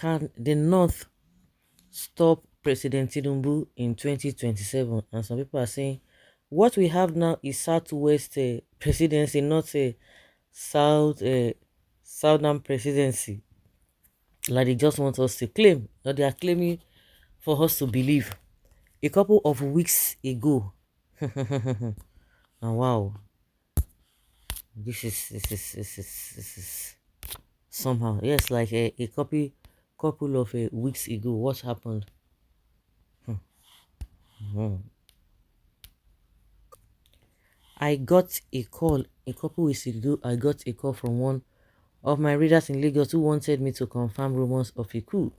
can the North stop President Tinubu in 2027? And some people are saying what we have now is Southwest presidency, not a South Southern presidency. Like they just want us to claim, or they are claiming for us to believe. A couple of weeks ago, and wow, this is somehow, yes, like a couple of weeks ago. What happened? Mhm. I got a call a couple weeks ago. I got a call from one of my readers in Lagos who wanted me to confirm rumors of a coup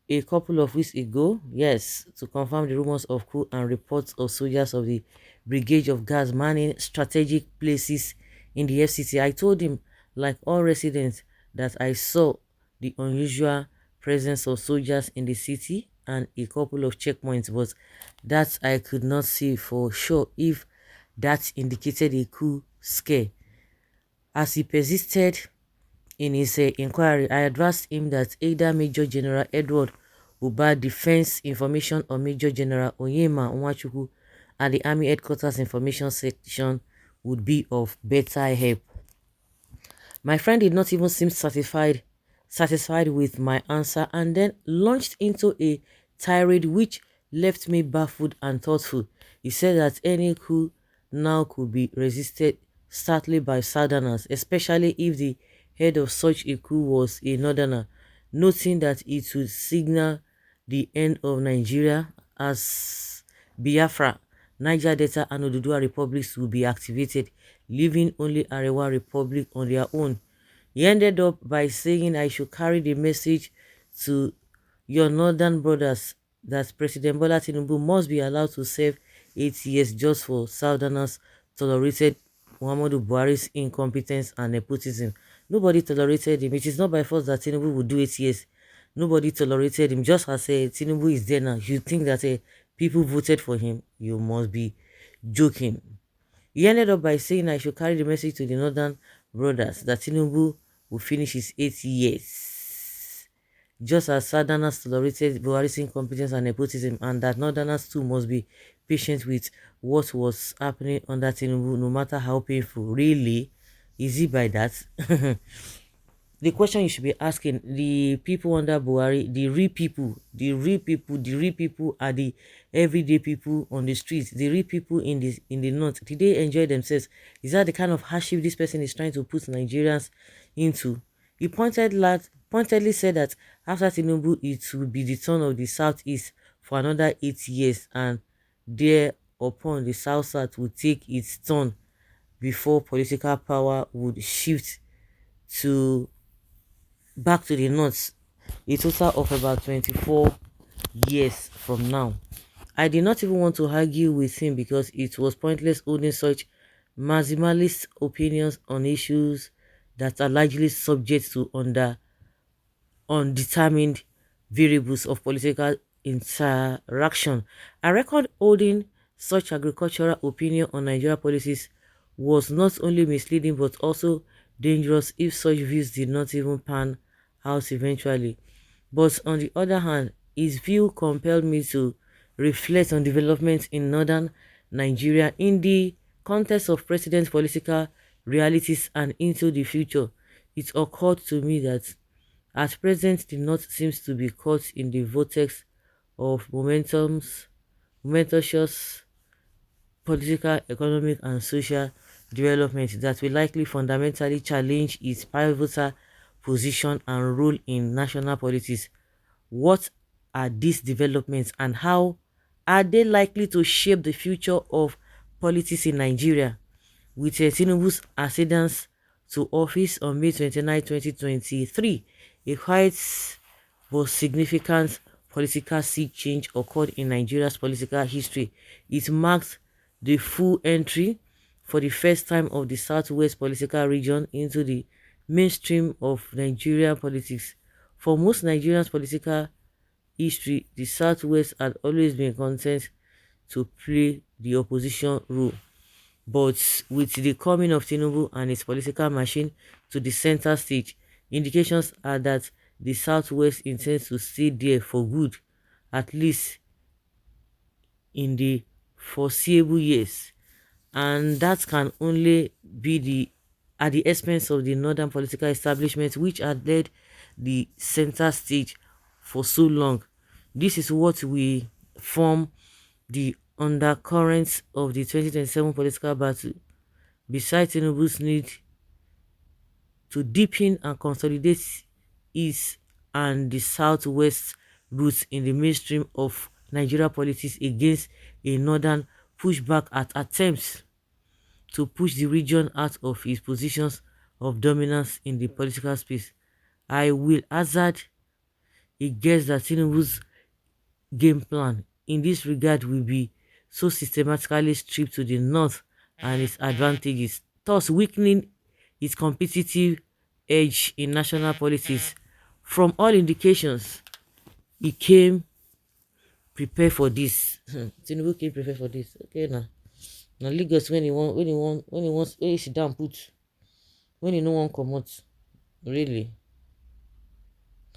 a couple of weeks ago, yes, to confirm the rumors of coup and reports of soldiers of the Brigade of Guards manning strategic places in the FCT. I told him, like all residents, that I saw the unusual presence of soldiers in the city and a couple of checkpoints, but that I could not see for sure if that indicated a coup scare. As he persisted in his inquiry, I advised him that either Major General Edward Uba Defense Information or Major General Onyema Nwachukwu at the Army Headquarters Information Section would be of better help. My friend did not even seem satisfied with my answer and then launched into a tirade which left me baffled and thoughtful. He said that any coup now could be resisted stoutly by Southerners, especially if the head of such a coup was a Northerner, noting that it would signal the end of Nigeria as Biafra, Niger Delta and Oduduwa republics will be activated, leaving only Arewa Republic on their own. He ended up by saying I should carry the message to your northern brothers that President Bola Tinubu must be allowed to serve 8 years just for Southerners tolerated Muhammadu Buhari's incompetence and nepotism. Nobody tolerated him. It is not by force that Tinubu would do 8 years. Nobody tolerated him. Just as Tinubu is there now, you think that people voted for him? You must be joking. He ended up by saying I should carry the message to the northern brothers that Tinubu will finish his 8 years. Just as Southerners tolerated Buhari's incompetence and nepotism, and that Northerners too must be patient with what was happening under Tinubu, no matter how painful. Really? Is it by that? The question you should be asking the people under Buhari, the real people are the everyday people on the streets, the real people in the north. Did they enjoy themselves? Is that the kind of hardship this person is trying to put Nigerians into? He pointedly said that after Tinubu, it will be the turn of the southeast for another 8 years, and thereupon the south will take its turn before political power would shift to back to the north, a total of about 24 years from now. I did not even want to argue with him because it was pointless holding such maximalist opinions on issues that are largely subject to undetermined variables of political interaction. I record holding such agricultural opinion on Nigeria policies was not only misleading but also dangerous if such views did not even pan out eventually. But on the other hand, his view compelled me to reflect on developments in northern Nigeria in the context of president's political realities and into the future. It occurred to me that at present the North seems to be caught in the vortex of momentous political, economic and social development that will likely fundamentally challenge its pivotal position and role in national politics. What are these developments and how are they likely to shape the future of politics in Nigeria? With Tinubu's ascendance to office on May 29, 2023, a quite but significant political sea change occurred in Nigeria's political history. It marked the full entry for the first time of the Southwest political region into the mainstream of Nigerian politics. For most Nigerians' political history, the Southwest had always been content to play the opposition role. But with the coming of Tinubu and his political machine to the center stage, indications are that the Southwest intends to stay there for good, at least in the foreseeable years. And that can only be at the expense of the northern political establishment, which had led the center stage for so long. This is what we form the undercurrents of the 2027 political battle. Besides Tinubu's need to deepen and consolidate East and the Southwest roots in the mainstream of Nigeria politics against a northern pushback at attempts to push the region out of its positions of dominance in the political space. I will hazard a guess that Tinubu's game plan in this regard will be so systematically stripped to the north and its advantages, thus weakening its competitive edge in national politics. From all indications, he came prepared for this. Tinubu came prepared for this. Okay now. Now Lagos when he wants when he sit down put when he no one come out. Really?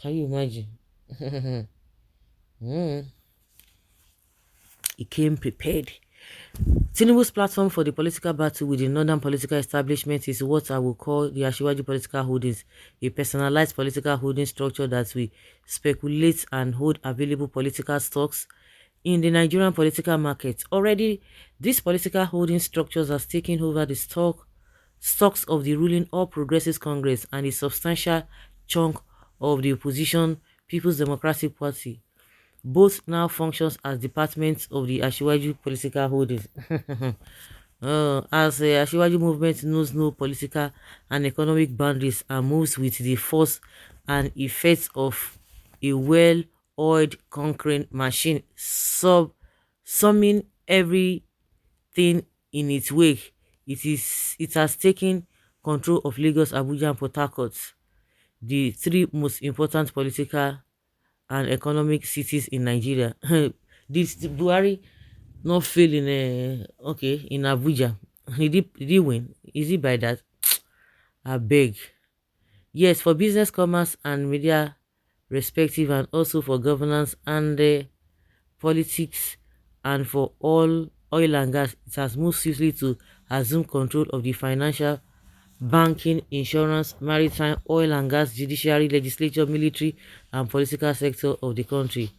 Can you imagine? Mm. He came prepared. Tinubu's platform for the political battle with the northern political establishment is what I will call the Asiwaju political holdings, a personalized political holding structure that will speculate and hold available political stocks in the Nigerian political market. Already, these political holding structures have taken over the stocks of the ruling All Progressives Congress and a substantial chunk of the opposition People's Democratic Party. Both now functions as departments of the Asiwaju political holdings. As the Asiwaju movement knows no political and economic boundaries and moves with the force and effects of a well-oiled conquering machine, summing everything in its wake. It has taken control of Lagos, Abuja, and Port Harcourt, the three most important political and economic cities in Nigeria. This Buhari not fail in in Abuja. Did he win? Is it by that? I beg. Yes, for business, commerce, and media respective, and also for governance and politics, and for all oil and gas, it has moved swiftly to assume control of the financial, banking, insurance, maritime, oil and gas, judiciary, legislature, military, and political sector of the country.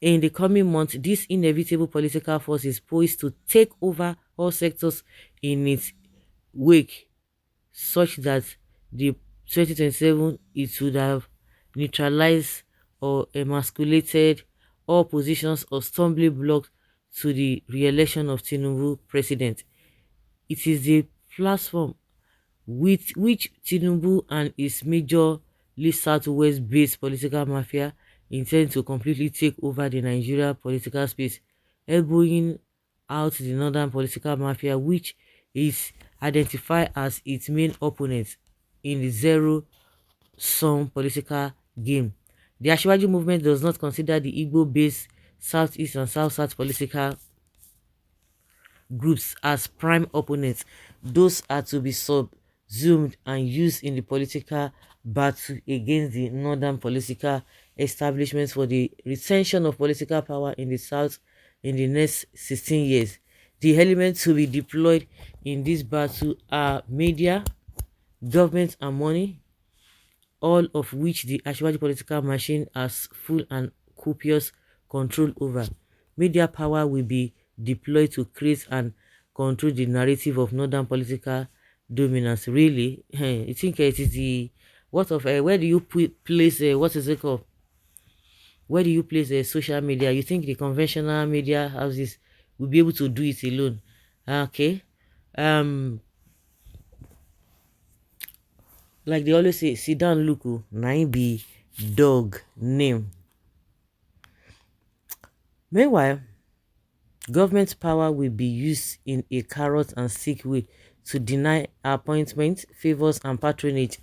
In the coming months, this inevitable political force is poised to take over all sectors in its wake, such that the 2027 it would have neutralized or emasculated all positions or stumbling blocks to the re-election of Tinubu president. It is the platform with which Tinubu and his majorly Southwest-based political mafia intend to completely take over the Nigeria political space, elbowing out the northern political mafia, which is identified as its main opponent in the zero-sum political game. The Ashwaji movement does not consider the Igbo-based Southeast and South-South political groups as prime opponents. Those are to be subsumed and used in the political battle against the northern political establishments for the retention of political power in the south in the next 16 years. The elements to be deployed in this battle are media, government, and money, all of which the Ashwaji political machine has full and copious control over. Media power will be deployed to create and control the narrative of northern political dominance. Really, you think it is the what of where do you place what is it called? Where do you place social media? You think the conventional media houses will be able to do it alone? Okay, um, like they always say, sit down, look, na be dog name. Meanwhile, government power will be used in a carrot and stick way to deny appointments, favors, and patronage,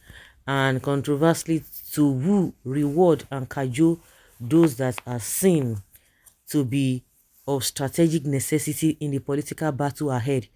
and controversially to woo, reward, and cajole those that are seen to be of strategic necessity in the political battle ahead.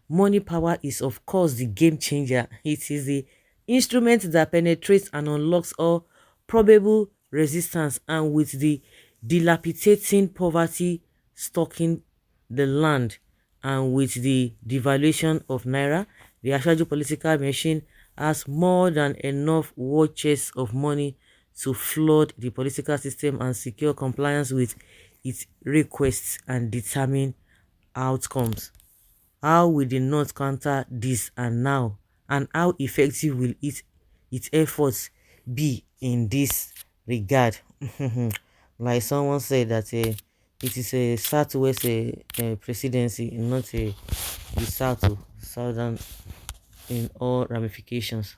Money power is, of course, the game changer. It is the instrument that penetrates and unlocks all probable resistance, and with the dilapidating poverty stalking the land, and with the devaluation of naira, the Ashwaju political machine has more than enough war chests of money to flood the political system and secure compliance with its requests and determine outcomes. How will the North counter this, and now, and how effective will its efforts be in this regard? Like someone said that it is a Southwest presidency, not a the South, Southern in all ramifications.